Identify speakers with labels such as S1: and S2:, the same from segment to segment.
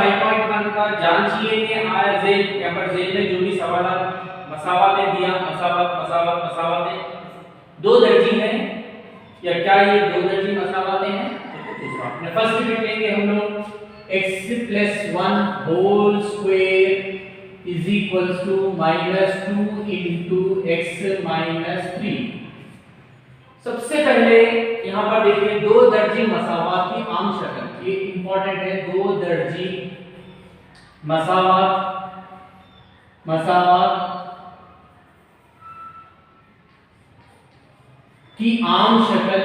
S1: 5.1 का जांचिए कि आया जेल यहाँ पर जेल में जो भी सवाल मसावातें दिया, मसावातें दो दर्जी हैं या क्या ये दो दर्जी मसावातें हैं? दूसरा अपने फर्स्ट बिट लेंगे हम लोग x + 1 whole square is equals to -2 into x - 3। सबसे पहले यहां पर देखिए दो दर्जी मसावात की आम शक्ल, ये इंपॉर्टेंट है। दो दर्जी मसावात की आम शक्ल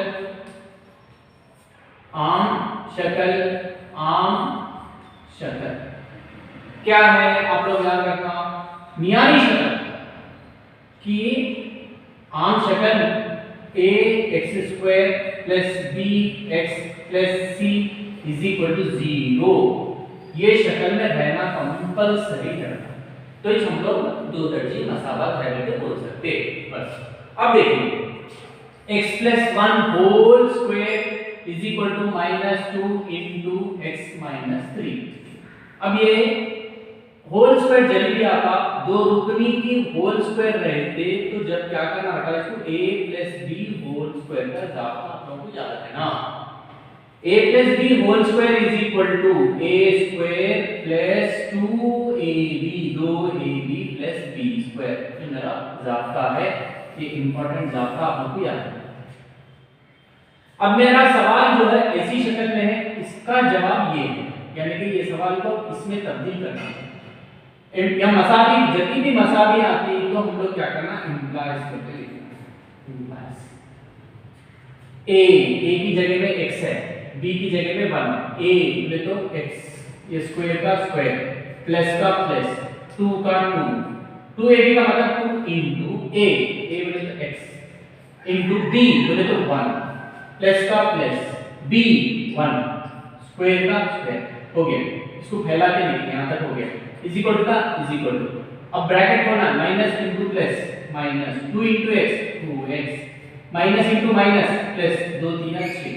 S1: क्या है? आप लोग याद रखना, मियारी शक्ल की आम शक्ल ax² + bx + c = 0 ये शक्ल में रहना कंपल्सरी है। तो इस हम लोग दो दर्जी मसावात है के बोल सकते बस। अब देखिए x + 1 whole square is equal to -2 into x - 3। अब ये होल स्क्वायर जब भी आता, दो रुकनी की होल स्क्वायर रहते तो जब क्या करना होता, इसको a + b होल स्क्वायर का जाता आप लोगों को याद है ना। a + b whole square is equal to a² + 2ab 2ab + b²। ये मेरा जाता है, ये इंपॉर्टेंट जाता आप लोगों को याद है। अब मेरा सवाल जो है ऐसी शक्ल में है, इसका जवाब ये है, यानी कि ये सवाल को इसमें तब्दील करना है। या मसावी जितनी भी मसावी आती है तो हम लोग क्या करना, इंप्लाइज करते हैं। इंप्लाइज a की जगह में x है, b की जगह में 1, a बोले तो x, ये स्क्वायर का स्क्वायर, प्लस का प्लस, 2 का 2, 2ab का मतलब 2 इनटू a बोले तो x इनटू b बोले तो 1, प्लस का प्लस, b 1, स्क्वायर का स्क्वायर हो गया। इसको फैला के लिखिए, यहां तक हो गया। इज इक्वल टू का इज इक्वल टू, अब ब्रैकेट खोलना, minus into plus, minus 2 into x 2x, minus into minus plus 2 3 6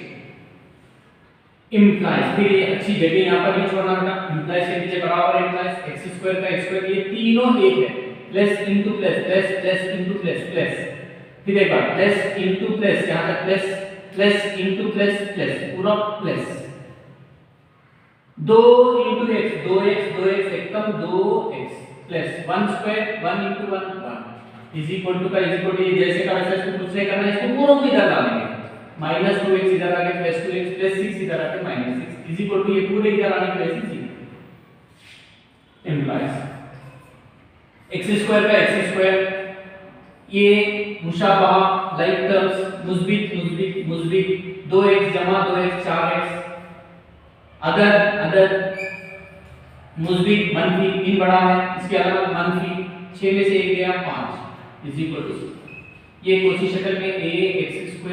S1: implies. फिर ये अच्छी जगह यहां पर नहीं छोड़ना बेटा, इम्प्लाइज के नीचे बराबर इम्प्लाइज x² का x², ये तीनों एक है, plus into plus plus plus into plus plus, फिर एक बार प्लस इनटू प्लस, यहां तक plus plus into plus plus, पूरा प्लस 2 इनटू x 2x एकदम 2x प्लस 1² 1 इनटू 1 1 इज इक्वल टू का इज इक्वल टू, जैसे का वैसे इसको कुछ नहीं करना है, इसको पूरा को इधर डालेंगे, -2x इधर आके प्लस 2x प्लस 6 इधर आके -6 इज इक्वल टू, ये पूरे इधर आने की वजह से इंप्लाइज x² का x², ये मुशाबहा लाइक टर्म्स, मुस्बित 2x जमा 2x 4x, अदर मुस्बित मनफी, इन बड़ा है, इसके अलावा मनफी 6 में से 1 गया 5 इज इक्वल टू, ये कोसी शक्ल में ax²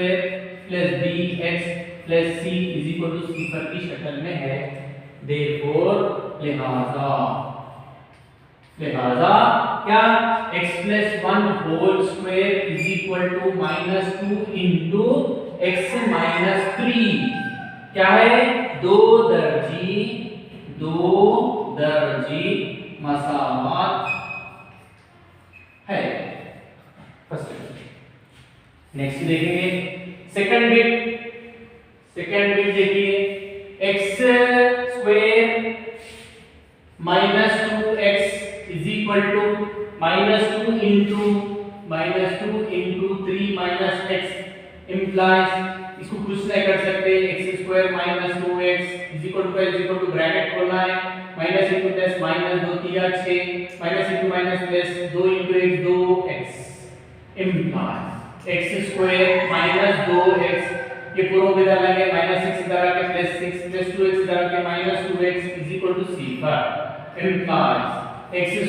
S1: + bx + c is equal to सिफर की शक्ल में है। देयरफॉर लिहाजा क्या, x + 1 whole square is equal to -2 into x - 3 क्या है, दो दर्जी मसावात है। फर्स्ट नेक्स्ट देखेंगे सेकंड बिट देखिए, x² - 2x is equal to -2 into 3 - x implies, इसको कुछ नहीं कर सकते, x² - 2x is equal to bracket खोलना है, minus into plus minus 2 3 6, minus into minus plus 2 into x 2x implies x² - 2x, ये पूरा इधर लाएंगे, -6 इधर आके +6 + 2x इधर आके -2x इज इक्वल टू सिफर इंप्लाइज x²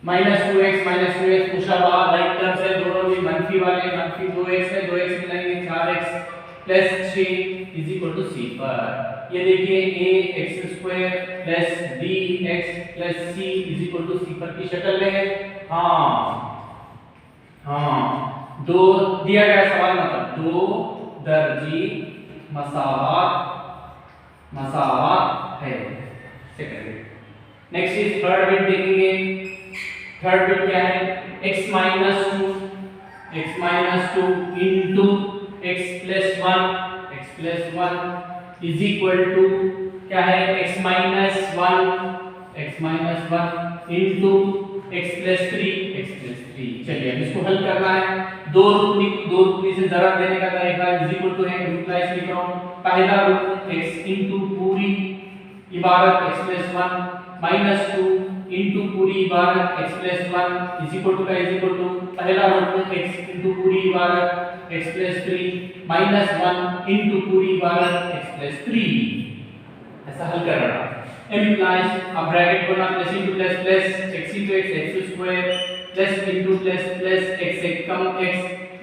S1: -2x मुशाबहा लाइक टर्म्स है, दोनों भी मनफी वाले, मनफी 2x है, 2x मिलाएंगे 4x + 6 इज इक्वल टू सिफर। ये देखिए ax² + bx + c is equal to सिफर की शक्ल में है। हाँ दो दिया गया सवाल, मतलब दो दर्जी मसावात है, second bit. Next is third bit देखेंगे। थर्ड बिट क्या है, x minus two into x plus one is equal to क्या है, x minus one into x plus three. चलिए अब इसको हल करना है। दो रूपनी से जरा देने का तरीका इज इक्वल टू है, रिप्लेस लिख रहा हूं। पहला रूप x इंटू पूरी इबारत x plus one minus two into पूरी इबारत x plus one is equal to पहला रूप x इंटू पूरी इबारत x plus three minus one into पूरी इबारत x प्लस थ्री। ऐसा हल कर रहा है। इम्प्लाइज अब ब्रैकेट खोलना, plus into plus x into x square plus into plus x से कम x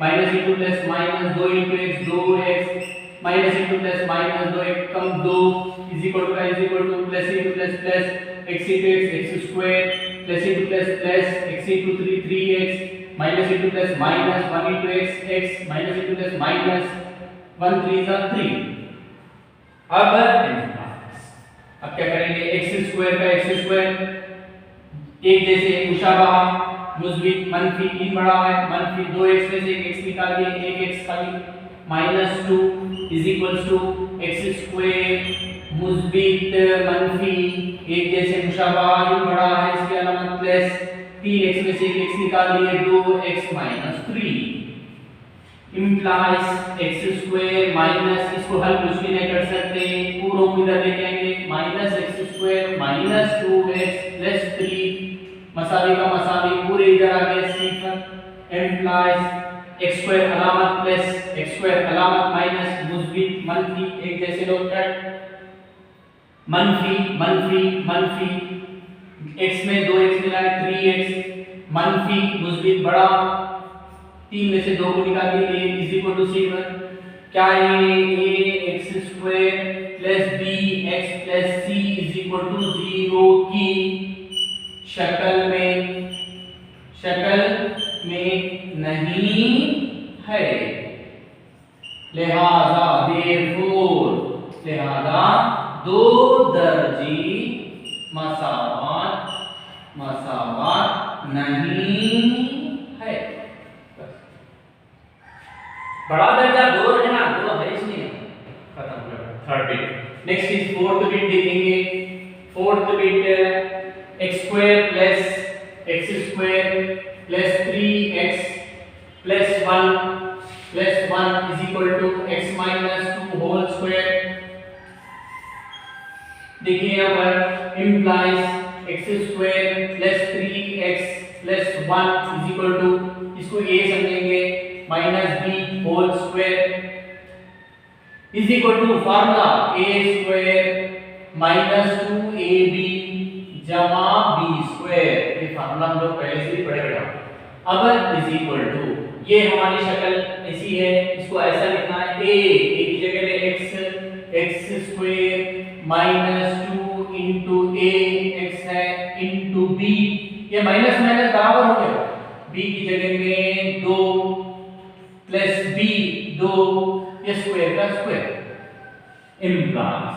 S1: minus into plus minus 2 into x 2x minus into plus minus 2x come 2 is equal two plus into plus x into x square plus into plus x into 3x minus into plus minus 1 into x minus into plus minus 1 3 सा 3। अब क्या करेंगे, x square का x square एक जैसे मुशाबाहा मुस्बित मनफी इन बड़ा है, मनफी 2x में से एक x निकालिए, एक x खाली minus 2 is equals to x square मुस्बित मनफी एक जैसे मुशाबाहा इन बड़ा है, इसकी अलामत प्लस 3x में से एक x निकालिए 2x minus 3 implies x square minus, इसको हल कुछ भी नहीं कर सकते, पूरों को इधर लेके आएंगे, minus x square minus 2x plus 3 मसाले का मसाले पूरे इधर आ गए सिफर। implies x स्क्वायर अलामत प्लस x स्क्वायर अलामत माइनस मुस्बित मनफी एक जैसे लोग मनफी x में 2x मिला है 3x मनफी मुस्बित बड़ा 3 में से 2 को निकालिए, a इज इक्वल टू सिफर। क्या है, a x square plus b x plus c is equal to 0 की शक्ल में नहीं है, लिहाजा दो दर्जी मसावात नहीं है। बड़ा दर्जा 2 है ना, 2 है इसलिए खत्म हो गया। Third bit. Next is fourth bit देखेंगे। Fourth bit x square plus x square plus 3x plus 1 is equal to x minus 2 whole square. देखिए यहाँ पर implies x square plus 3x plus 1 is equal to, इसको a समझेंगे minus b whole square is equal to formula a square minus 2ab जमा b square. ये formula हम लोग पहले से ही पढ़े हुए हैं। अब इज इक्वल टू, ये हमारी शक्ल ऐसी है, इसको ऐसा लिखना है, a की जगह ले x square minus 2 into a x है इंटू b, ये माइनस माइनस बराबर हो गया, b की जगह में 2 प्लस b 2 ये स्क्वायर का स्क्वायर। Implies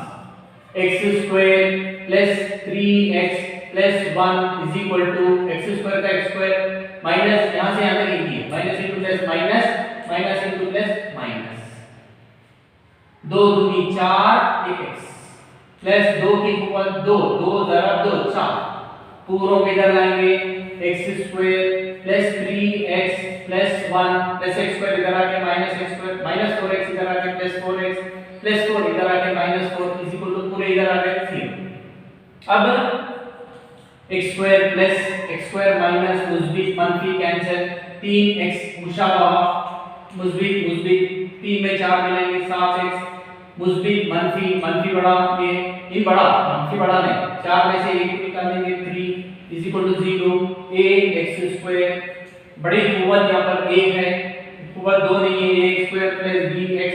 S1: x square plus 3x plus 1 is equal to x square का x स्क्वायर माइनस यहां से यहां तक कीजिए, minus into plus minus into plus minus 2 दूनी 4 1x प्लस 2 की पावर 2 2 जरा 2 4 पूरों के इधर लाएंगे x square plus 3x plus 1 plus x square इधर आके minus x square minus 4x इधर आके प्लस 4x प्लस 4 इधर आके माइनस 4 इज इक्वल टू पूरे इधर आ गए 3। अब x square plus x square minus मुस्बित मनफी कैंसिल, 3x मुशाबाहा मुस्बित 3 में 4 मिलेंगे 7x मुस्बित मनफी बड़ा में इन बड़ा मनफी बड़ा नहीं 4 में से 1 को निकालेंगे 3 is equal to 0 ax square बड़ी कुव्वत यहां पर 1 है, कुव्वत 2 नहीं है, a square plus bx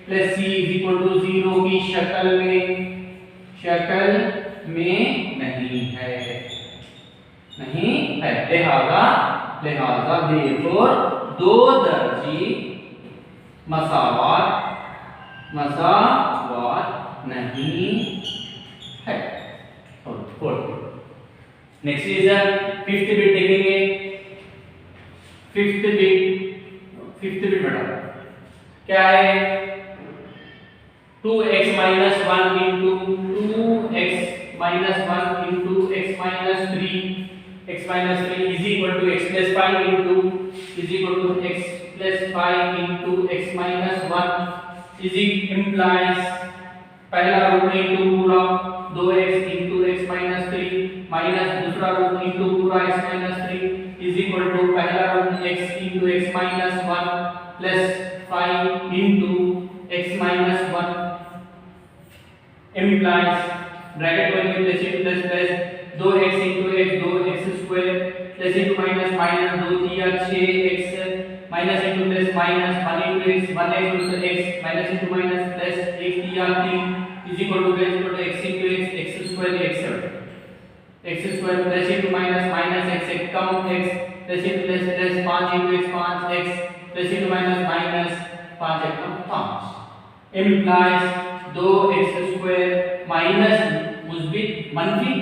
S1: plus c is equal to 0 की शक्ल में नहीं है, लिहाजा therefore दो दर्जी मसावात नहीं है। नेक्स्ट इज फिफ्थ बिट देखेंगे। फिफ्थ बिट बेटा क्या है 2x minus 1 into 2x minus 1 into x minus 3 is equal to x plus 5 into is equal to x plus 5 into x minus 1 is implies पहला root into पूरा 2x into x minus 3 minus दूसरा root into पूरा x minus 3 is equal to पहला root x into x minus 1 plus 5 into x minus 1 implies bracket में plus into plus plus 2x into x 2x square plus into minus minus 2 3 6x minus into plus minus 1 into x 1x into x minus into minus plus 1 3 is equal to x into x square x square plus into minus minus x come x plus into plus plus 5 into x 5x plus into minus minus 5x come 5 implies 2x square minus मुस्बित मनफी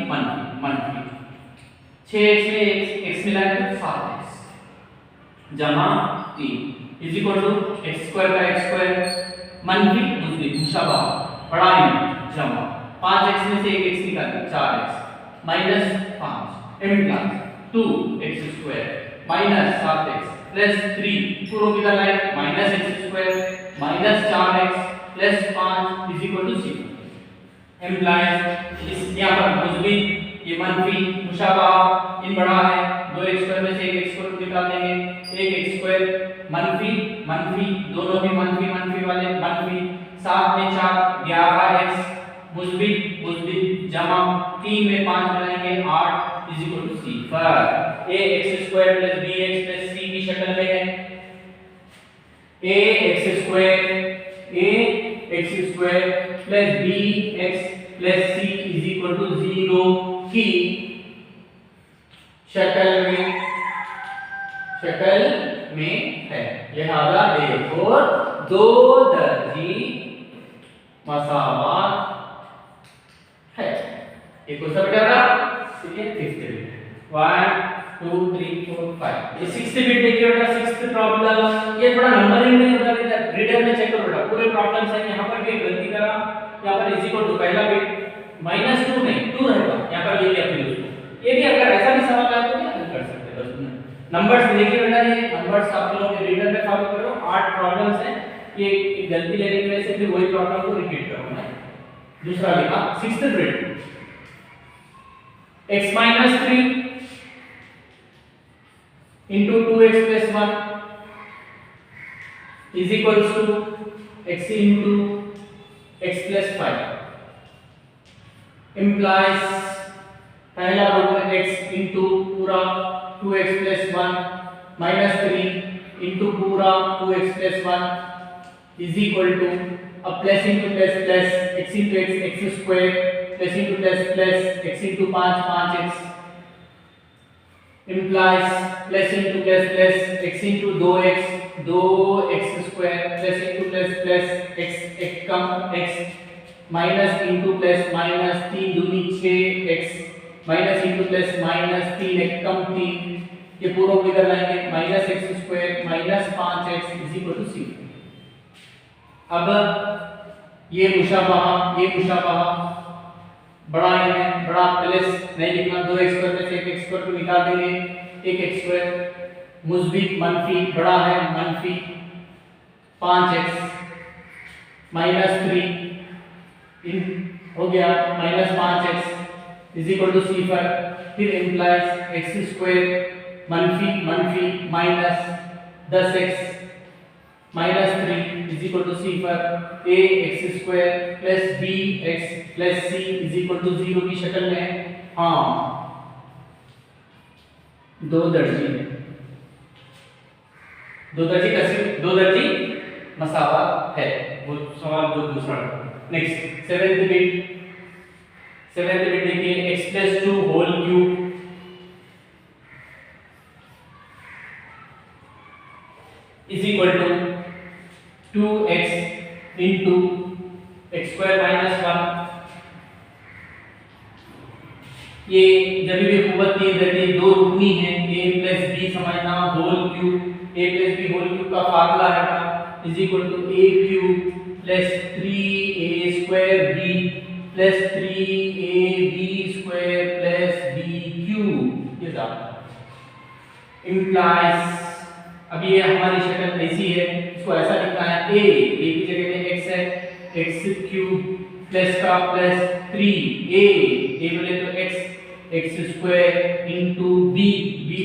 S1: 6x में x मिलाकर तो 7x जमा 3 is equal to x square का x square मनफी मुस्बित मुशाबा बड़ा है जमा 5x में से एक x निकाल 4x minus 5 implies 2x square minus 7x plus 3 पूरा की तरह है minus x square minus 4x plus 5 is equal to 0 implies इस यहां पर मुस्बित ये मनफी मुशाबा इन बड़ा है 2x स्क्वायर में से एक x स्क्वायर निकाल देंगे एक x स्क्वायर मनफी दोनों भी मनफी वाले मनफी 7 में 4 11x मुस्बित जमा 3 में 5 मिलाएंगे 8 इज इक्वल टू c पर ax square plus bx plus c की शक्ल में है ax square plus bx plus c is equal to 0 की शक्ल में है। लिहाजा देखो दो दर्जी मसावात है। एक को सब बेटा ठीक है फिफ्थ बिट 1 2 3 4 5 ये सिक्स्थ बिट देखिए बेटा सिक्स्थ प्रॉब्लम ये थोड़ा नंबरिंग में होता है रीडर में चेक करो बेटा पूरे प्रॉब्लम्स हैं यहां पर भी गलती करा यहां पर इज इक्वल टू पहला बिट -2 नहीं 2 रहेगा यहां पर ये भी अपने उसको ये भी अगर ऐसा भी सवाल आए तो क्या हल कर सकते हैं बस नंबर्स देखिए बेटा ये नंबर्स आप लोगों के रीडर में फॉलो करो 8 प्रॉब्लम्स हैं ये एक गलती लेने की वजह से फिर वही प्रॉब्लम को रिपीट करूंगा दूसरा लिखा sixth bit x minus 3 into 2x plus 1 is equals to x into x plus 5 implies पहला रूट x into पूरा 2x plus 1 minus 3 into पूरा 2x plus 1 is equal to अब plus into plus x into x square plus into plus x into 5 5x implies plus into plus x into 2x square plus into plus x एक कम x minus into plus minus 3 दूनी 6x minus into plus minus 3 एक कम 3 ये पूरा इधर लाएंगे minus x square minus 5x is equal to 0। अब ये मुशाबहा बड़ा है बड़ा प्लस नहीं लिखना 2x स्क्वायर में से एक x स्क्वायर को निकाल देंगे एक x स्क्वायर मुस्बित मनफी बड़ा है मनफी 5x माइनस 3 इन हो गया minus 5x is equal to c पर फिर इंप्लाइज x स्क्वायर मनफी minus 10x minus 3 is equal to c पर ax square plus bx plus c is equal to 0 की शक्ल में हाँ दो दर्जी मसावा है वो सवाल जो दूसरा नेक्स्ट सेवेंथ बिट देखिए x plus 2 whole cube is equal to 2x into x square minus 1 ये जब भी कुव्वत 3 रहती है, दो रुकनी है, a प्लस बी समझना whole cube, a plus B whole cube का फार्मूला है का is equal to a cube plus 3a square b plus 3ab square plus b cube. ये इम्प्लाइज, अब ये हमारी शक्ल ऐसी है, इसको ऐसा लिखना है a की जगह में x है, x क्यूब प्लस का प्लस 3a बोले तो x स्क्वायर इंटू b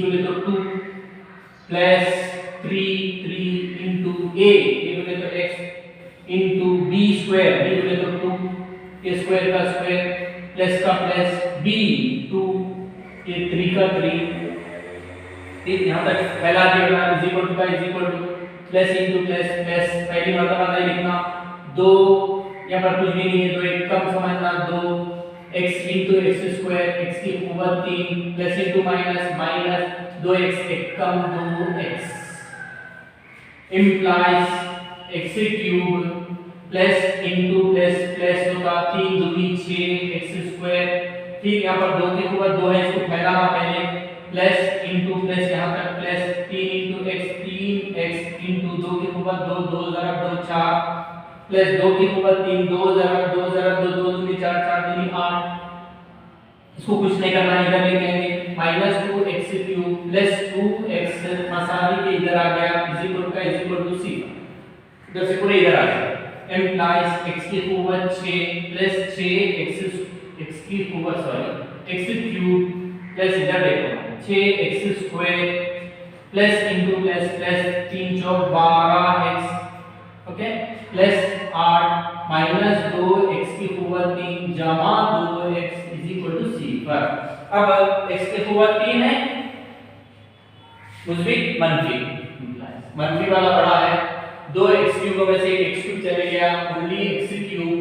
S1: बोले तो 2 प्लस 3 इंटू a बोले तो x इंटू b बोले तो 2 a स्क्वायर का स्क्वायर प्लस का प्लस b 2 ये 3 का 3 ठीक। यहाँ तक पहला दिया इज इक्वल टू का is equal two plus into plus plus, पहली मर्तबा नहीं लिखना, 2 यहाँ पर कुछ भी नहीं है, 2 एक कम समझना, 2 x into x square x की कुव्वत 3 plus into minus minus 2x एक कम 2x implies x cube plus into plus plus होगा 3 दूनी 6 x स्क्वायर। ठीक, यहाँ पर 2 की कुव्वत 2 है, इसको फैलाना पहले प्लस इंटू प्लस यहाँ तक plus 3 into x 3x into 2 की कुव्वत 2 2 जरा 2 4 प्लस 2 की कुव्वत 3 2 जरा 2 2 दूनी 4 4 दूनी 8, इसको कुछ नहीं करना, इधर लेके आएंगे minus 2x cube plus 2x मसाली के इधर आ गया इज इक्वल का इज इक्वल टू c, इधर से पूरे इधर आ गया इम्प्लाइज x की कुव्वत 6 प्लस 6x की कुव्वत सॉरी x क्यूब प्लस इधर देखो 6x square plus into plus plus 3 चौक 12x okay plus 8 minus 2x की कुव्वत 3 जमा 2x is equal to c पर। अब x की कुव्वत 3 है, मुस्बित मंफी वाला बड़ा है, 2x क्यूब में से एक x क्यूब चले गया, ओनली x क्यूब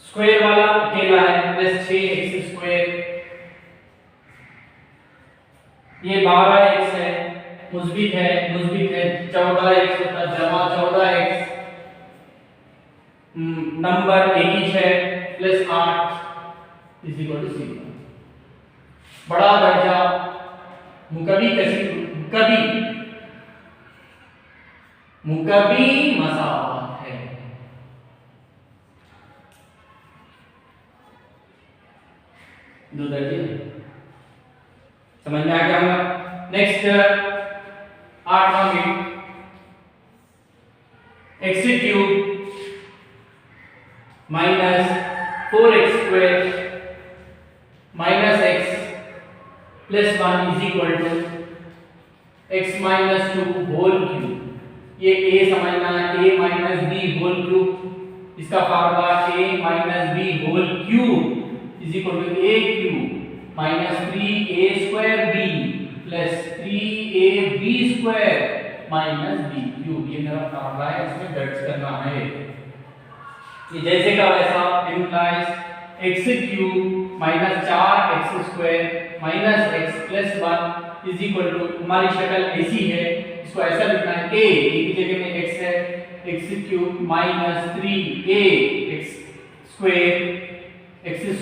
S1: स्क्वायर वाला अकेला है प्लस 6x स्क्वायर, ये 12x है, मुस्बित है 14x होता जमा 14x नंबर एक ही है plus 8 is equal to c। बड़ा दर्जा मुकबी मसावत है। दो दर्जे समझ में आ गया हम। नेक्स्ट 8वां bit x cube minus 4x square minus x plus 1 is equal to x minus 2 whole cube. ये a समझना है, a minus b whole cube, इसका formula a minus b whole cube is equal to a cube minus 3a square b plus 3ab square minus b cube. ये मेरा formula है, इसमें दर्ज करना है। ये जैसे का वैसा implies x cube minus 4x square minus x plus 1 is equal to, हमारी शक्ल ऐसी है, इसको ऐसा लिखना है a की जगह में x है, x cube minus 3a x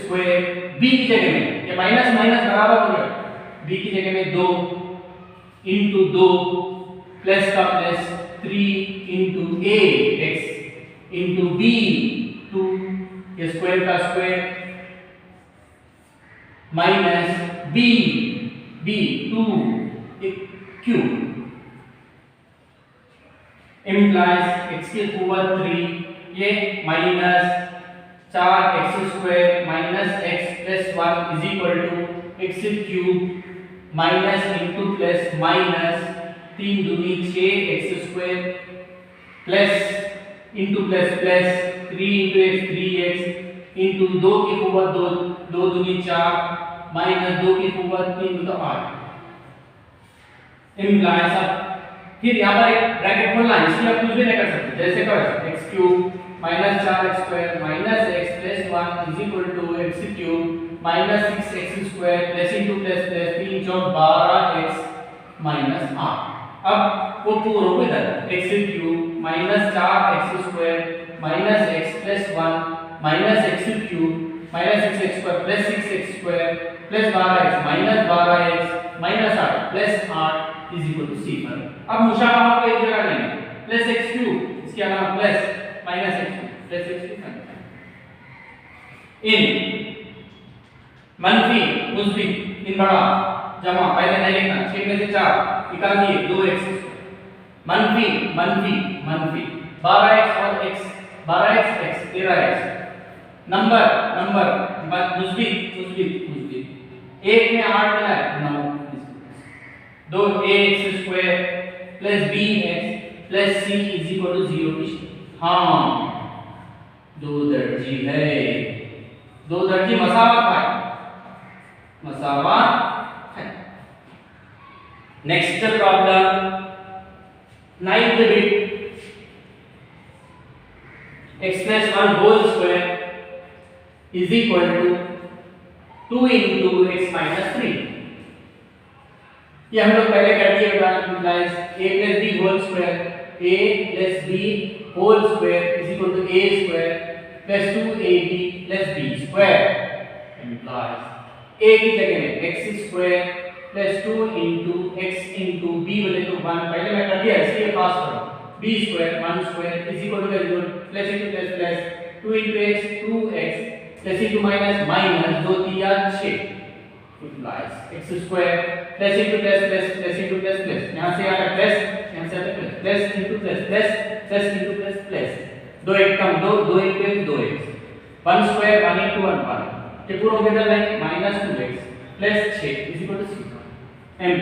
S1: square b की जगह में, ये माइनस माइनस बराबर हो गया, b की जगह में 2 इंटू 2 प्लस का plus 3 into a x into b 2 ये स्क्वायर का square minus b 2 cube implies x की कुव्वत 3 ये minus 4x square minus x plus 1 is equal to x cube minus into plus minus 3 दूनी 6x square plus into plus plus 3 into x 3x into 2 की कुव्वत 2 दूनी 4 minus 2 की कुव्वत 3 तो 8 implies. फिर यहाँ पर एक ब्रैकेट खोलना है, इसलिए आप कुछ भी नहीं कर सकते, जैसे कर x cube minus 4x square minus x plus 1 is equal to x cube minus 6x square plus into plus plus 3 चौक 12x माइनस 8। अब वो पूरा को इधर x cube minus 4x square minus x plus 1 minus x cube minus 6x square plus 6x square plus 12x minus 12x minus 8 plus 8 is equal to 0। अब मुशाबाहत को एक जगह लेंगे प्लस x क्यूब, इसके अलावा plus minus x cube plus x cube in मनफी मुस्बित इन बड़ा जमा पहले नहीं लिखना 6 में से 4 निकाल दिए 2x मनफी मनफी मनफी 12x और x 12x x 13x number number मुस्बित मुस्बित मुस्बित 1 में 8 मिला है 9 2 ax square plus bx plus c is equal to 0। हाँ दो दर्जी है, दो दर्जी मसावत है, मसावत है। Next problem 9th bit x plus 1 whole square is equal to 2 into x minus 3। ये हम लोग पहले कर दिए guys a plus b whole square, a plus b whole square is equal to a square plus 2ab plus b square implies a की जगह में x square plus 2 into x into b बोले तो 1 पहले मैं कर दिया इसलिए पास करो b square 1 square is equal to value plus into plus plus 2 into x 2x plus into minus minus 2 3 6 implies x square plus into plus plus plus into plus plus यहाँ से आता प्लस यहाँ से आता plus plus into plus plus plus into plus plus 2 एक कम 2 2 into 2x 1 square 1 into 1 1 ये पूरा हो गया minus 2x plus 6 is equal to 6 m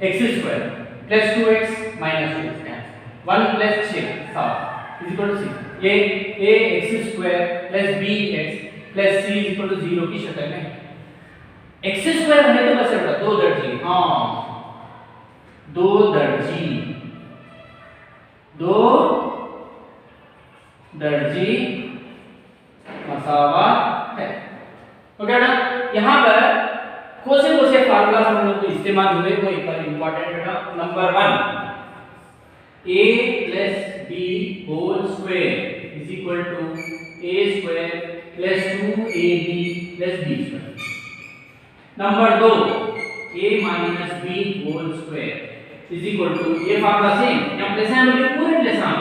S1: x square plus 2x minus 2x 1 plus 6 7 is equal to 6। ये a x square plus bx plus c is equal to 0 की शक्ल में x square है तो बस बेटा दो दर्जी, हाँ दो दर्जी, दो दर्जी मसावत है। ओके बेटा यहाँ पर कौन से फार्मूला हम लोग को इस्तेमाल हुए वो एक बार इंपॉर्टेंट बेटा। Number 1 a plus b whole square is equal to a square plus 2ab plus b square। Number 2 a minus b whole square is equal to ये फार्मूला सेम यहाँ प्लस है मतलब पूरे प्लस आ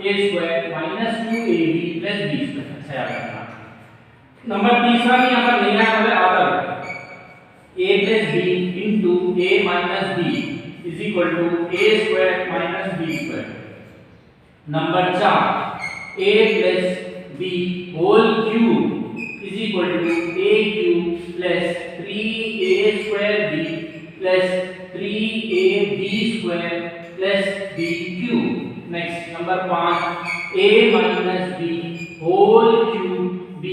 S1: a square minus 2ab plus b square। अच्छा याद रखना। Number तीसरा भी यहाँ पर नहीं आया मतलब आधा a plus b into a minus b is equal to a square minus b square। Number 4 a plus b whole cube is equal to a cube plus 3a square b plus 3ab square plus b cube। Next number 5 a minus b whole cube b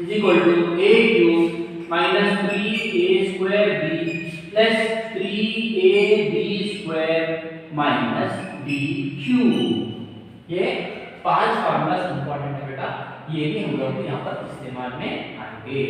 S1: is equal to a cube minus 3a square b plus 3ab square minus b cube। ये 5 formula important है बेटा, ये भी हम लोग को यहाँ पर इस्तेमाल में आएंगे।